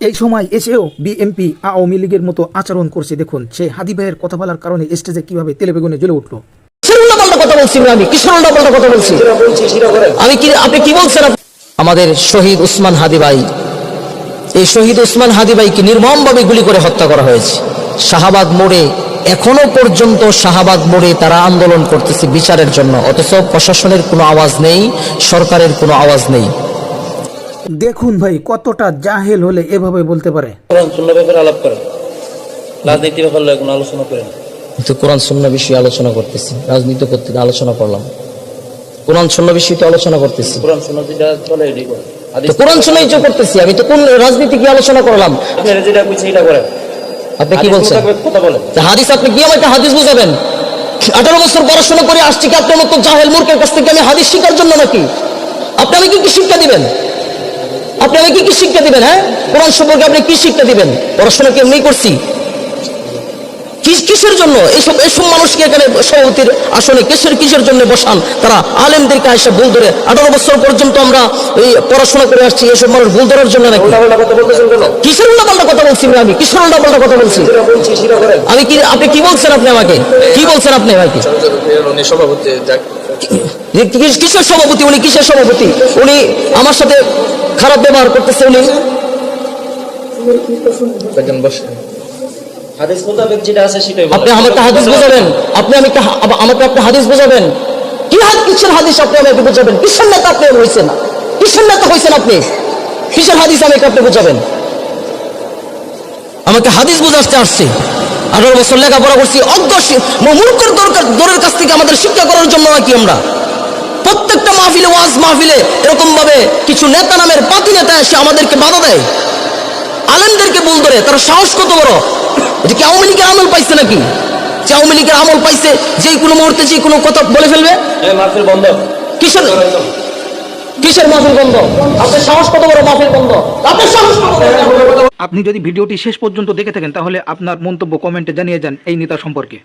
এই সময় এসেও বিএনপি আওয়ামী লীগের মতো আচরণ করছে। দেখুন সে হাদি ভাইয়ের কথা বলার কারণে স্টেজে কিভাবে তেলে বেগুনে জ্বলে উঠলো। কথা বলছি আমি কিসের উল্টাপাল্টা কথা বলছি আমি কি আপনি কি বলছেন? আমাদের শহীদ উসমান হাদি ভাই, এই শহীদ উসমান হাদি ভাইকে নির্মমভাবে গুলি করে হত্যা করা হয়েছে শাহবাগ মোড়ে। এখনো পর্যন্ত শাহবাগ মোড়ে তারা আন্দোলন করতেছে বিচারের জন্য, অথচ প্রশাসনের কোনো আওয়াজ নেই, সরকারের কোনো আওয়াজ নেই। দেখুন ভাই কতটা জাহেল হলে এভাবে বলতে পারে। আলাপ করেন, রাজনীতির ব্যাপারে কোনো আলোচনা করেন। কিন্তু কোরআন সুন্নাহ বিষয়ে আলোচনা করতেছি, রাজনীতি করতে আলোচনা করলাম, কোরআন সুন্নাহ বিষয়ে আলোচনা করতেছি। কোরআন সুন্নাহ যেটা চলে এটাই করেন, কোরআন সুন্নাহ ইচ্ছা করতেছি। আমি তো কোন রাজনীতি কি আলোচনা করলাম? আপনারা যেটা বুঝছেন এটা করেন। আপনি কি বলছেন? কথা বলেন। হাদিস আপনি কি আমাকে হাদিস বুঝাবেন? 18 বছর পড়াশোনা করে আসছি কি আপনার মতো জাহেল মূর্খের কাছ থেকে আমি হাদিস শিখার জন্য নাকি? আপনি আমাকে কি শিক্ষা দিবেন? আপনি আমাকে কি শিক্ষা দিবেন? হ্যাঁ, কোরআন সম্পর্কে আপনি কি শিক্ষা দিবেন? পড়াশোনা কি এমনি করছি? কিসের জন্য এইসব মানুষকে এখানে সভাপতির আসনে কিসের জন্য বসান? তারা আলেমদেরকে এসে ভুল ধরে 18 বছর পর্যন্ত আমরা এই পড়াশোনা করে আসছি, এইসব মানুষ ভুল ধরার জন্য নাকি? কিসের উল্টাপাল্টা কথা বলছি আমি? কিসের উল্টাপাল্টা কথা বলছি আমি? কি আপনি কি বলছেন? আপনি আমাকে কি বলছেন? আপনি আমাকে কিসের সভাপতি? উনি কিসের সভাপতি? উনি আমার সাথে খারাপ ব্যবহার করতেছে। উনি হাদিস মোতাবেক যেটা আছে সেটাই আপনি আমাকে হাদিস বোঝাবেন। আপনি আমাকে আপনি হাদিস বোঝাবেন। কিসের হাদিস আপনি আমাকে বোঝাবেন? কিসের নেতা আপনি হয়েছেন? কিসের নেতা হয়েছেন আপনি? কিসের হাদিস আমাকে আপনি বোঝাবেন? আমাকে হাদিস বোঝাতে আসছে। 18 বছর লেখাপড়া করছি, অজ্ঞ মূর্খের দরের কাছ থেকে আমাদের শিক্ষা করার জন্য নাকি আমরা প্রত্যেকটা মাহফিলে, ওয়াজ মাহফিলে এরকম ভাবে কিছু নেতা নামের পাতি নেতা এসে আমাদেরকে বাধা দেয়, আলেমদেরকে ভুল ধরে। তার সাহস কত বড়! এটা কি আওয়ামী লীগের আমল পাইছে নাকি? যে আওয়ামী লীগের আমল পাইছে, যে কোনো মুহূর্তে যে কোনো কথা বলে ফেলবে। মাহফিল বন্ধ। কিসের মাহফিল বন্ধ? আপনার সাহস কত বড়? মাহফিল বন্ধ? আপনার সাহস কত বড়? আপনি যদি ভিডিওটি শেষ পর্যন্ত দেখে থাকেন তাহলে আপনার মন্তব্য কমেন্টে জানিয়ে যান এই নেতা সম্পর্কে।